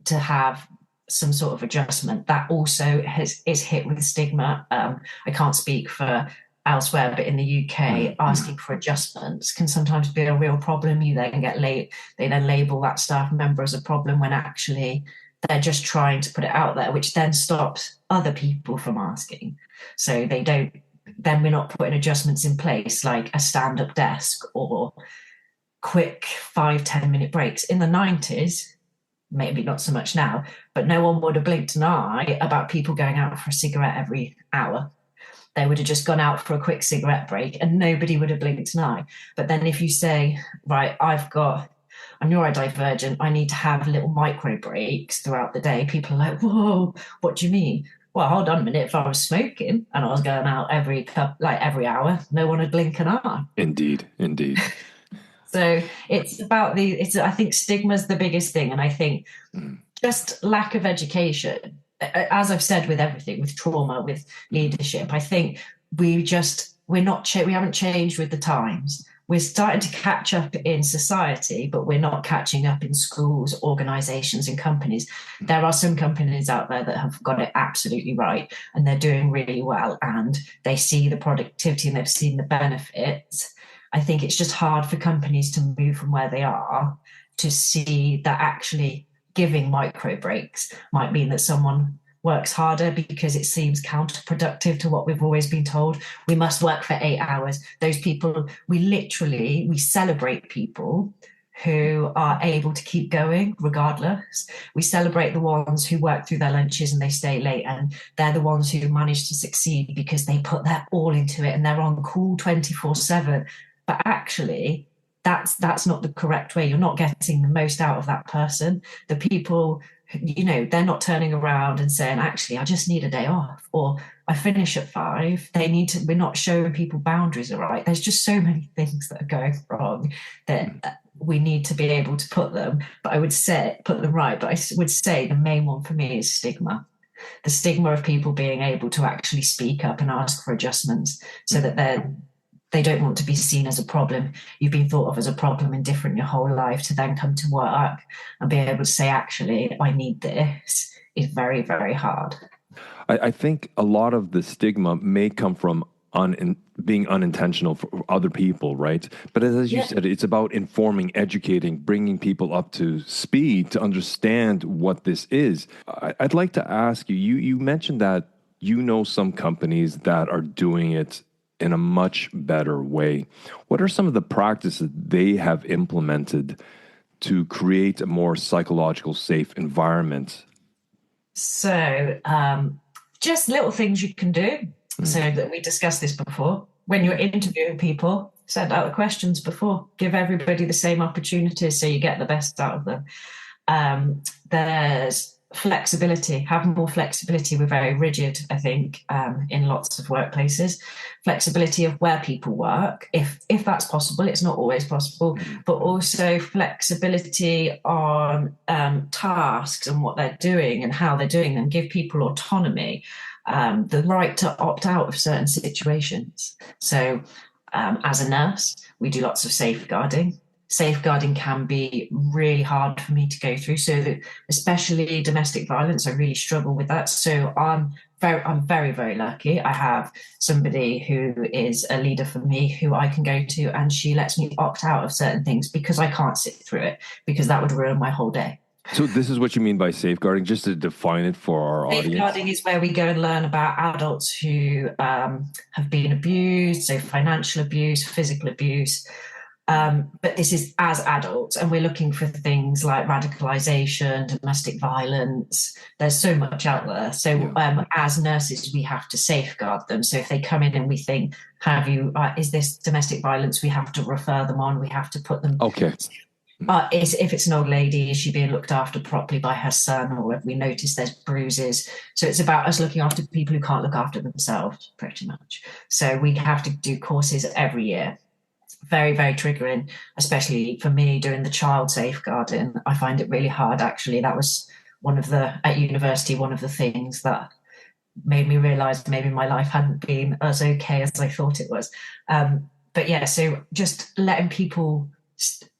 to have some sort of adjustment, that also is hit with stigma. I can't speak for elsewhere, but in the UK, asking for adjustments can sometimes be a real problem. You then get they then label that staff member as a problem when actually they're just trying to put it out there, which then stops other people from asking. So then we're not putting adjustments in place like a stand-up desk or quick 5-10 minute breaks. In the 90s, maybe not so much now, but no one would have blinked an eye about people going out for a cigarette every hour. They would have just gone out for a quick cigarette break and nobody would have blinked an eye. But then if you say, right, I'm neurodivergent, I need to have little micro breaks throughout the day, people are like, whoa, what do you mean? Well, hold on a minute. If I was smoking and I was going out every hour, no one would blink an eye. Indeed. So it's about I think stigma's the biggest thing. And I think just lack of education, as I've said, with everything, with trauma, with leadership, I think we haven't changed with the times. We're starting to catch up in society, but we're not catching up in schools, organizations, and companies. There are some companies out there that have got it absolutely right, and they're doing really well, and they see the productivity and they've seen the benefits. I think it's just hard for companies to move from where they are to see that actually giving micro breaks might mean that someone works harder, because it seems counterproductive to what we've always been told. We must work for 8 hours. Those people, we celebrate people who are able to keep going regardless. We celebrate the ones who work through their lunches and they stay late, and they're the ones who manage to succeed because they put their all into it and they're on call 24/7. But actually, that's not the correct way. You're not getting the most out of that person. The people, they're not turning around and saying, actually, I just need a day off, or I finish at 5. We're not showing people boundaries are right. There's just so many things that are going wrong that we need to be able to put them right. But I would say the main one for me is stigma. The stigma of people being able to actually speak up and ask for adjustments, so that they don't want to be seen as a problem. You've been thought of as a problem and different your whole life, to then come to work and be able to say, actually, I need this, is very, very hard. I think a lot of the stigma may come from being unintentional for other people, right? But as you said, it's about informing, educating, bringing people up to speed to understand what this is. I'd like to ask you, you mentioned that some companies that are doing it in a much better way. What are some of the practices they have implemented to create a more psychological safe environment? So just little things you can do. So that we discussed this before. When you're interviewing people, send out the questions before. Give everybody the same opportunities so you get the best out of them. There's flexibility. Have more flexibility. We're very rigid, I think, in lots of workplaces. Flexibility of where people work, if that's possible. It's not always possible, but also flexibility on tasks and what they're doing and how they're doing them. Give people autonomy, the right to opt out of certain situations. So as a nurse, we do lots of safeguarding. Safeguarding can be really hard for me to go through. So that, especially domestic violence, I really struggle with that. So I'm very, very lucky. I have somebody who is a leader for me who I can go to, and she lets me opt out of certain things because I can't sit through it, because that would ruin my whole day. So this is what you mean by safeguarding, just to define it for our audience. Safeguarding is where we go and learn about adults who have been abused, so financial abuse, physical abuse. But this is as adults, and we're looking for things like radicalization, domestic violence. There's so much out there. So as nurses, we have to safeguard them. So if they come in and we think, is this domestic violence? We have to refer them on. We have to put them. Okay. If it's an old lady, is she being looked after properly by her son, or have we noticed there's bruises? So it's about us looking after people who can't look after themselves, pretty much. So we have to do courses every year. very, very triggering, especially for me doing the child safeguarding. I find it really hard, actually. That was at university, one of the things that made me realize maybe my life hadn't been as okay as I thought it was. But yeah, so just letting people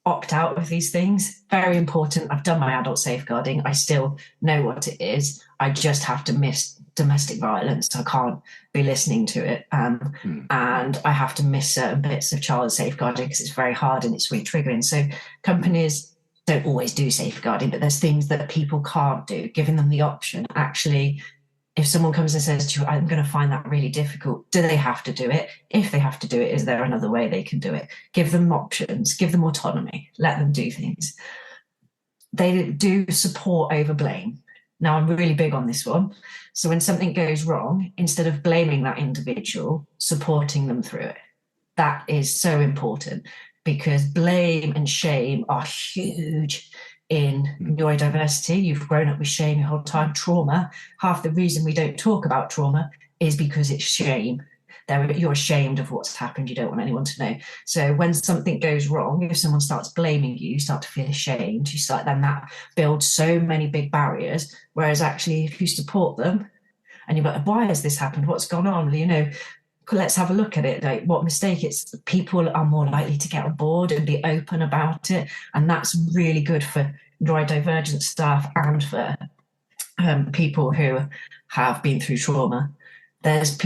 opt out of these things, very important. I've done my adult safeguarding. I still know what it is. I just have to miss domestic violence. I can't be listening to it. And I have to miss certain bits of child safeguarding because it's very hard and it's really triggering. So companies don't always do safeguarding, but there's things that people can't do, giving them the option. Actually, if someone comes and says to you, I'm going to find that really difficult, do they have to do it? If they have to do it, is there another way they can do it? Give them options, give them autonomy, let them do things. They do support over blame. Now, I'm really big on this one. So when something goes wrong, instead of blaming that individual, supporting them through it. That is so important because blame and shame are huge in neurodiversity. You've grown up with shame your whole time. Trauma, half the reason we don't talk about trauma is because it's shame. You're ashamed of what's happened. You don't want anyone to know. So when something goes wrong, if someone starts blaming you, you start to feel ashamed. Then that builds so many big barriers. Whereas actually, if you support them and you're like, why has this happened? What's gone on? Let's have a look at it. Like what mistake it's. People are more likely to get on board and be open about it. And that's really good for neurodivergent staff and for people who have been through trauma. There's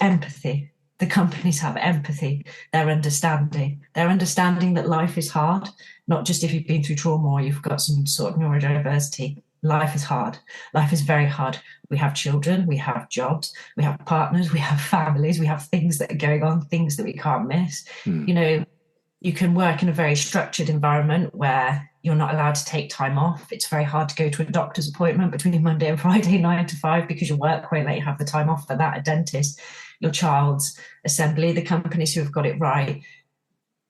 empathy. The companies have empathy. They're understanding that life is hard, not just if you've been through trauma or you've got some sort of neurodiversity. Life is hard. Life is very hard. We have children, we have jobs, we have partners, we have families, we have things that are going on, things that we can't miss. You can work in a very structured environment where you're not allowed to take time off. It's very hard to go to a doctor's appointment between Monday and Friday, 9 to 5, because your work won't let you have the time off for that. A dentist, your child's assembly, the companies who have got it right,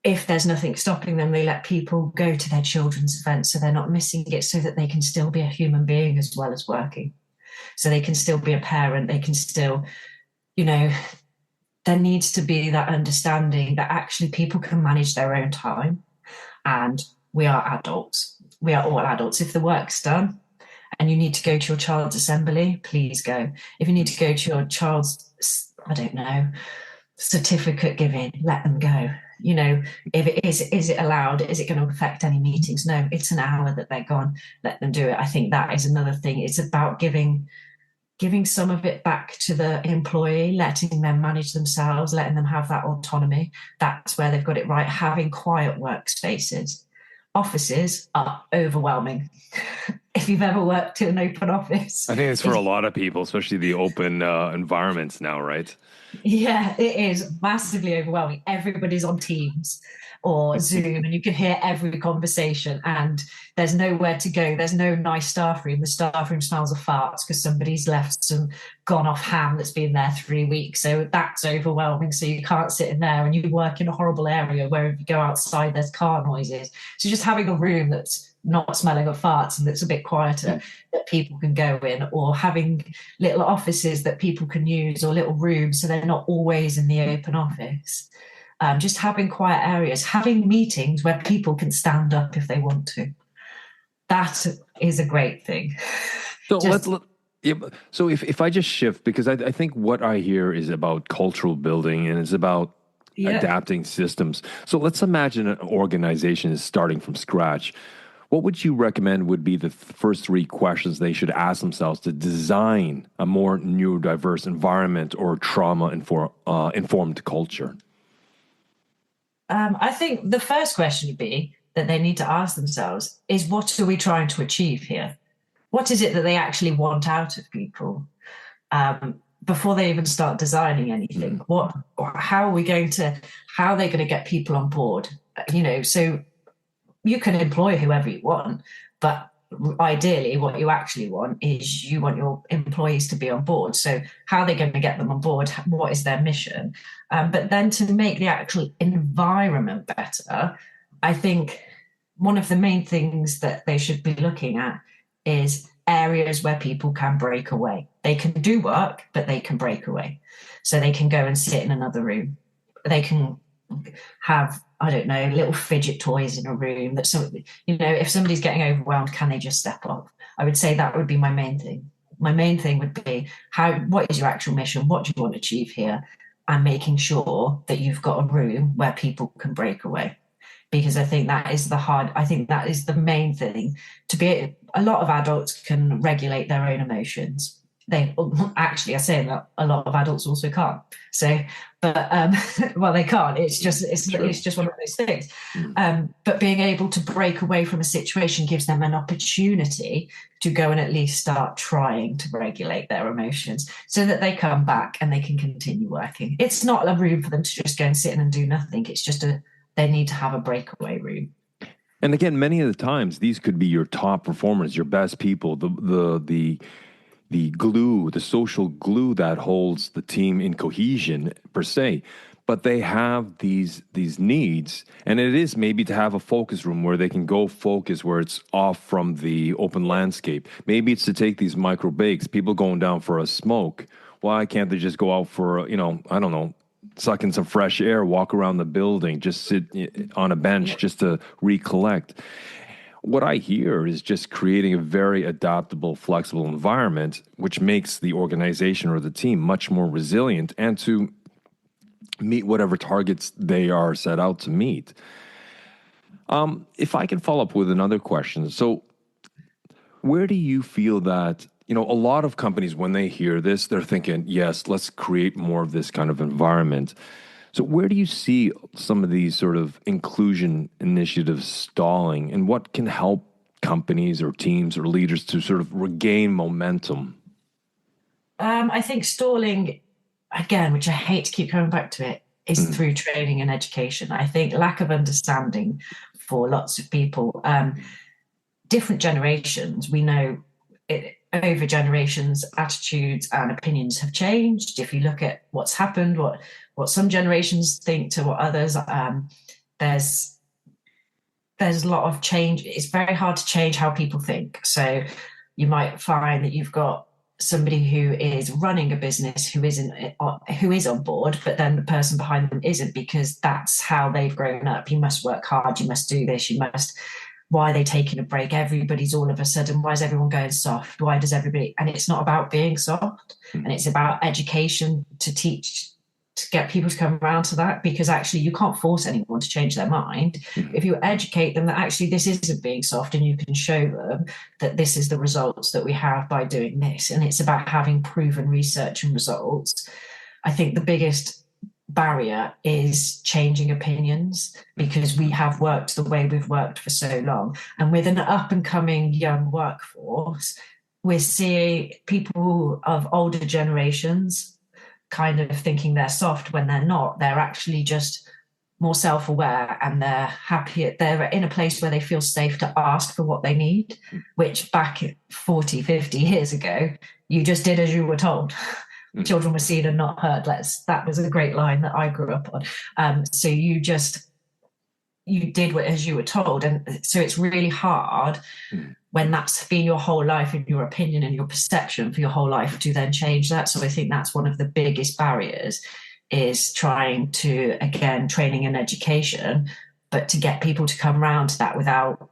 if there's nothing stopping them, they let people go to their children's events so they're not missing it, so that they can still be a human being as well as working. So they can still be a parent, they can still, there needs to be that understanding that actually people can manage their own time. And we are adults. We are all adults. If the work's done and you need to go to your child's assembly, please go. If you need to go to your child's, certificate giving, let them go. If it is it allowed? Is it going to affect any meetings? No, it's an hour that they're gone. Let them do it. I think that is another thing. It's about giving some of it back to the employee, letting them manage themselves, letting them have that autonomy. That's where they've got it right. Having quiet workspaces. Offices are overwhelming. If you've ever worked in an open office. I think it's for a lot of people, especially the open environments now, right? Yeah, it is massively overwhelming. Everybody's on Teams or Zoom and you can hear every conversation and there's nowhere to go. There's no nice staff room. The staff room smells of farts because somebody's left some gone off ham that's been there 3 weeks. So that's overwhelming. So you can't sit in there and you work in a horrible area where if you go outside, there's car noises. So just having a room that's not smelling of farts and that's a bit quieter that people can go in, or having little offices that people can use or little rooms so they're not always in the open office. Just having quiet areas, having meetings where people can stand up if they want to. That is a great thing. So So if I just shift, because I think what I hear is about cultural building and it's about adapting systems. So let's imagine an organization is starting from scratch. What would you recommend would be the first 3 questions they should ask themselves to design a more neurodiverse environment or trauma-informed culture? I think the first question would be that they need to ask themselves is, what are we trying to achieve here? What is it that they actually want out of people? Before they even start designing anything, how are they going to get people on board? So you can employ whoever you want, but ideally what you actually want is you want your employees to be on board. So how are they going to get them on board? What is their mission? But then to make the actual environment better, I think one of the main things that they should be looking at is areas where people can break away. They can do work, but they can break away. So they can go and sit in another room. They can have, I don't know, little fidget toys in a room that if somebody's getting overwhelmed, can they just step off? I would say that would be my main thing. My main thing would be what is your actual mission? What do you want to achieve here? And making sure that you've got a room where people can break away. Because I think that is the main thing. A lot of adults can regulate their own emotions. I say that a lot of adults also can't. So, but well, they can't. It's just one of those things. But being able to break away from a situation gives them an opportunity to go and at least start trying to regulate their emotions, so that they come back and they can continue working. It's not a room for them to just go and sit in and do nothing. It's just they need to have a breakaway room. And again, many of the times, these could be your top performers, your best people, the glue, the social glue that holds the team in cohesion per se. But they have these needs, and it is maybe to have a focus room where they can go focus, where it's off from the open landscape. Maybe it's to take these micro breaks. People going down for a smoke. Why can't they just go out for, I don't know, suck in some fresh air, walk around the building, just sit on a bench just to recollect? What I hear is just creating a very adaptable, flexible environment, which makes the organization or the team much more resilient and to meet whatever targets they are set out to meet. If I can follow up with another question. So where do you feel that, a lot of companies, when they hear this, they're thinking, yes, let's create more of this kind of environment. So where do you see some of these sort of inclusion initiatives stalling, and what can help companies or teams or leaders to sort of regain momentum? I think stalling, again, which I hate to keep coming back to it, is through training and education. I think lack of understanding for lots of people, different generations, we know over generations, attitudes and opinions have changed. If you look at what's happened, what some generations think to what others, there's a lot of change. It's very hard to change how people think. So you might find that you've got somebody who is running a business who is on board, but then the person behind them isn't, because that's how they've grown up. You must work hard, you must do this, why are they taking a break? Everybody's all of a sudden, why is everyone going soft? Why does everybody? And it's not about being soft, and it's about education to teach, to get people to come around to that, because actually you can't force anyone to change their mind. If you educate them that actually this isn't being soft, and you can show them that this is the results that we have by doing this, and it's about having proven research and results. I think the biggest barrier is changing opinions, because we have worked the way we've worked for so long, and with an up and coming young workforce, we're seeing people of older generations kind of thinking they're soft when they're not. They're actually just more self-aware, and they're happy. They're in a place where they feel safe to ask for what they need, which back 40, 50 years ago, you just did as you were told. Children were seen and not heard. That was a great line that I grew up on. So you did as you were told. And so it's really hard when that's been your whole life, and your opinion and your perception for your whole life, to then change that. So I think that's one of the biggest barriers, is trying to, again, training and education, but to get people to come around to that without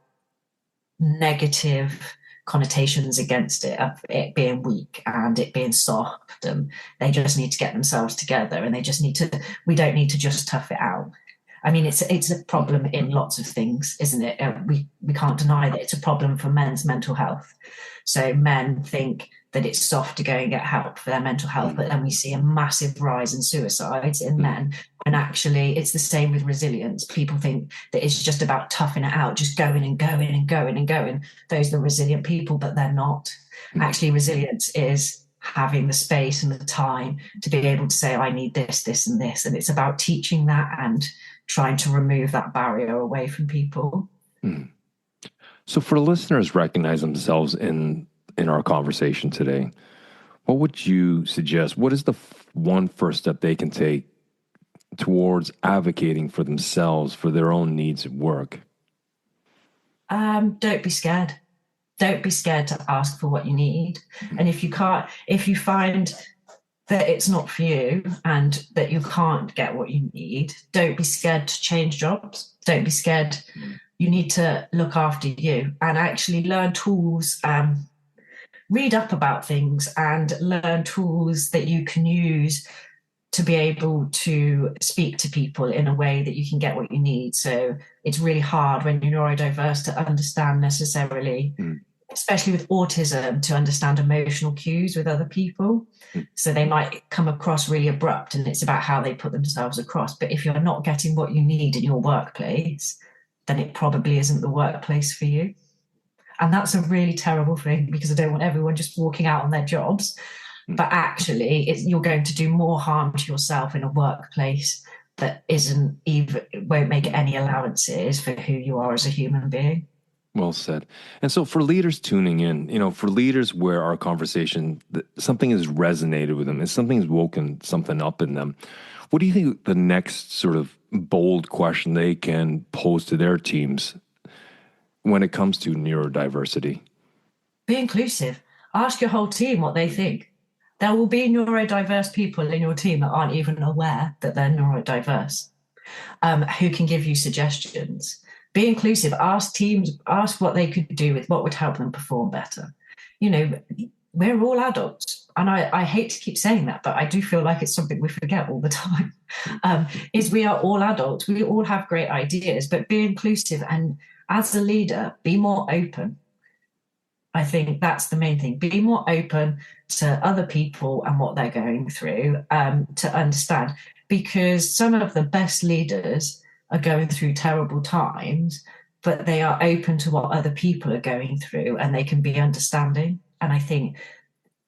negative connotations against it, of it being weak and it being soft, and they just need to get themselves together, and we don't need to just tough it out. I mean, it's a problem in lots of things, isn't it? We can't deny that it's a problem for men's mental health. So men think that it's soft to go and get help for their mental health, but then we see a massive rise in suicides in men. And actually, it's the same with resilience. People think that it's just about toughing it out, just going and going and going and going. Those are the resilient people, but they're not. Actually, resilience is having the space and the time to be able to say, I need this, this, and this. And it's about teaching that and trying to remove that barrier away from people. So for listeners recognize themselves in our conversation today, what would you suggest? What is the one first step they can take towards advocating for themselves, for their own needs at work? Don't be scared. Don't be scared to ask for what you need. And if you find that it's not for you and that you can't get what you need, don't be scared to change jobs. Don't be scared. You need to look after you and actually learn tools, read up about things and learn tools that you can use to be able to speak to people in a way that you can get what you need. So it's really hard when you're neurodiverse to understand necessarily, especially with autism, to understand emotional cues with other people. So they might come across really abrupt and it's about how they put themselves across. But if you're not getting what you need in your workplace, then it probably isn't the workplace for you. And that's a really terrible thing because I don't want everyone just walking out on their jobs. But actually, you're going to do more harm to yourself in a workplace that won't make any allowances for who you are as a human being. Well said. And so for leaders tuning in, for leaders where our conversation, something has resonated with them and something has woken something up in them, what do you think the next sort of bold question they can pose to their teams when it comes to neurodiversity? Be inclusive. Ask your whole team what they think. There will be neurodiverse people in your team that aren't even aware that they're neurodiverse, who can give you suggestions. Be inclusive. Ask teams, ask what they could do with what would help them perform better. We're all adults. And I hate to keep saying that, but I do feel like it's something we forget all the time, is we are all adults. We all have great ideas, but be inclusive. And as a leader, be more open. I think that's the main thing. Be more open to other people and what they're going through, to understand. Because some of the best leaders are going through terrible times, but they are open to what other people are going through and they can be understanding. And I think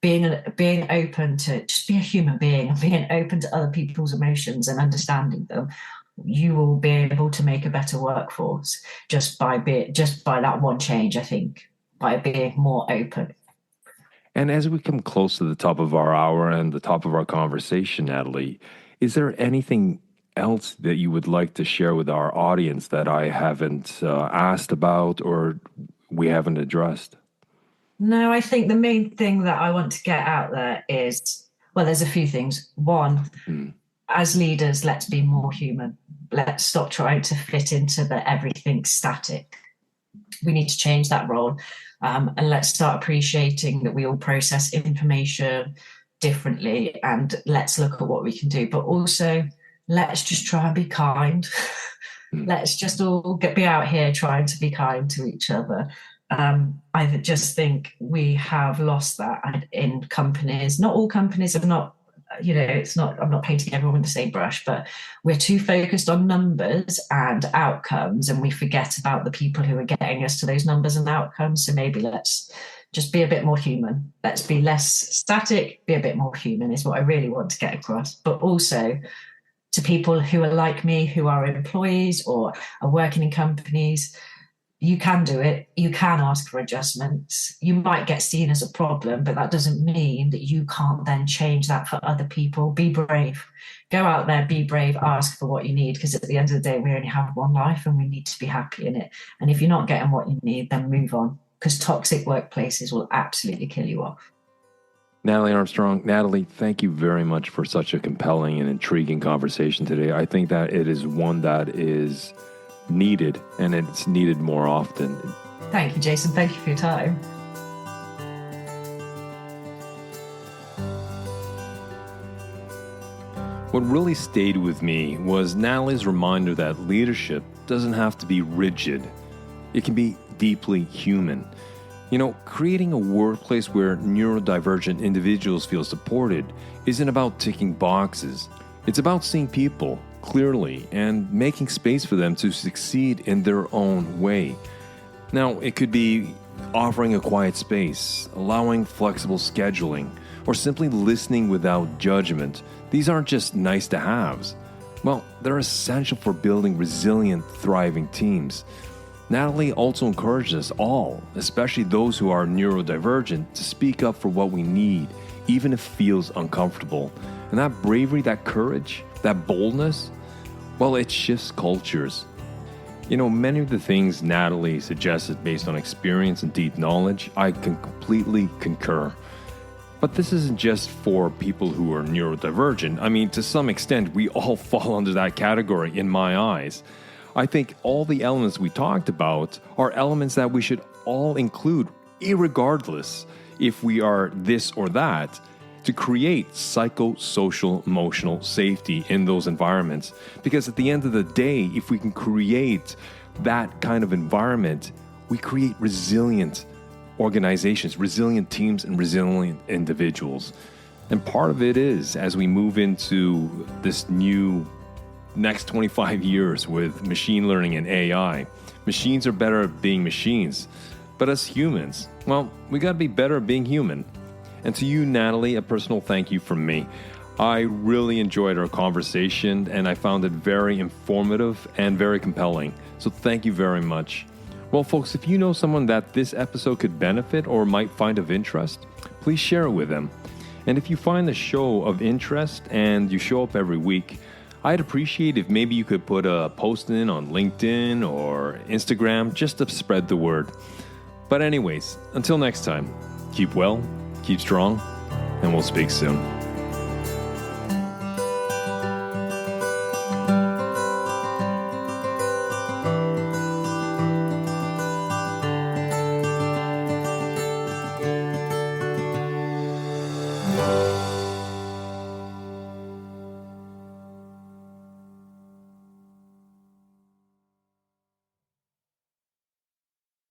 being open to just be a human being and being open to other people's emotions and understanding them, you will be able to make a better workforce just by that one change, I think. By being more open. And as we come close to the top of our hour and the top of our conversation, Natalie, is there anything else that you would like to share with our audience that I haven't asked about or we haven't addressed? No, I think the main thing that I want to get out there is, well, there's a few things. One, as leaders, let's be more human. Let's stop trying to fit into the everything static. We need to change that role. And let's start appreciating that we all process information differently and let's look at what we can do. But also, let's just try and be kind. Let's just all be out here trying to be kind to each other. I just think we have lost that in companies. Not all companies are not, I'm not painting everyone with the same brush, but we're too focused on numbers and outcomes and we forget about the people who are getting us to those numbers and outcomes. So maybe let's just be a bit more human. Let's be less static, be a bit more human is what I really want to get across. But also to people who are like me, who are employees or are working in companies, you can do it. You can ask for adjustments. You might get seen as a problem, but that doesn't mean that you can't then change that for other people. Be brave. Go out there, be brave, ask for what you need, because at the end of the day, we only have one life and we need to be happy in it. And if you're not getting what you need, then move on, because toxic workplaces will absolutely kill you off. Natalie Armstrong. Natalie, thank you very much for such a compelling and intriguing conversation today. I think that it is one that is needed, and it's needed more often. Thank you, Jason. Thank you for your time. What really stayed with me was Natalie's reminder that leadership doesn't have to be rigid. It can be deeply human. Creating a workplace where neurodivergent individuals feel supported isn't about ticking boxes. It's about seeing people clearly and making space for them to succeed in their own way. Now, it could be offering a quiet space, allowing flexible scheduling, or simply listening without judgment. These aren't just nice to haves. Well, they're essential for building resilient, thriving teams. Natalie also encouraged us all, especially those who are neurodivergent, to speak up for what we need, even if it feels uncomfortable. And that bravery, that courage, that boldness, well, it shifts cultures. Many of the things Natalie suggested based on experience and deep knowledge, I can completely concur. But this isn't just for people who are neurodivergent. I mean, to some extent, we all fall under that category in my eyes. I think all the elements we talked about are elements that we should all include, irregardless if we are this or that, to create psychosocial emotional safety in those environments. Because at the end of the day, if we can create that kind of environment, we create resilient organizations, resilient teams, and resilient individuals. And part of it is, as we move into this new next 25 years with machine learning and AI, machines are better at being machines. But as humans, well, we got to be better at being human. And to you, Natalie, a personal thank you from me. I really enjoyed our conversation, and I found it very informative and very compelling. So thank you very much. Well, folks, if you know someone that this episode could benefit or might find of interest, please share it with them. And if you find the show of interest and you show up every week, I'd appreciate if maybe you could put a post in on LinkedIn or Instagram just to spread the word. But anyways, until next time, keep well, keep strong, and we'll speak soon.